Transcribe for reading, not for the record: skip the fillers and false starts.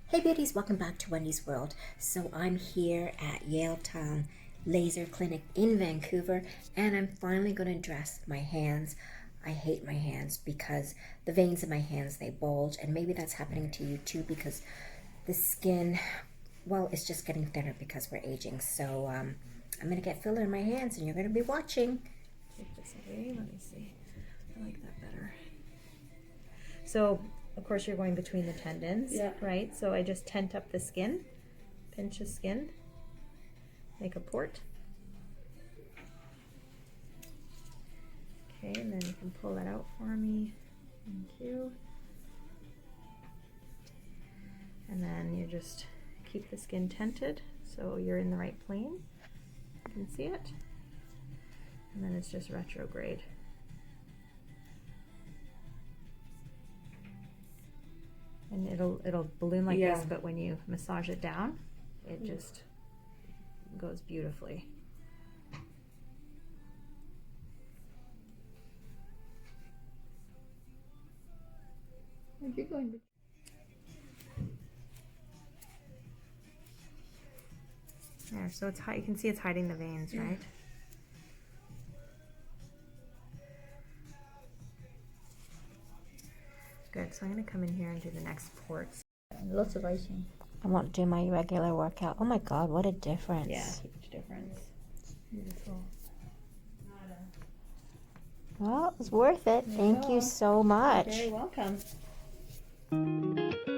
Hey beauties, welcome back to Wendy's World. So I'm here at Yaletown Laser Clinic in Vancouver, and I'm finally going to dress my hands. I hate my hands because the veins in my hands, they bulge, and maybe that's happening to you too because the skin, well, it's just getting thinner because we're aging. So I'm going to get filler in my hands and you're going to be watching. Take this away, let me see. I like that better. So, of course, you're going between the tendons, right? So I just tent up the skin, pinch the skin, make a port. Okay, and then you can pull that out for me. Thank you. And then you just keep the skin tented so you're in the right plane. You can see it. And then it's just retrograde. And it'll balloon like this, but when you massage it down, it just goes beautifully. You're going to. There, so it's you can see it's hiding the veins, right? Good. So I'm going to come in here and do the next ports. Lots of icing. I won't do my regular workout. Oh my god, what a difference. Yeah, huge difference. Beautiful. Well, it was worth it. Thank you so much. You're very welcome.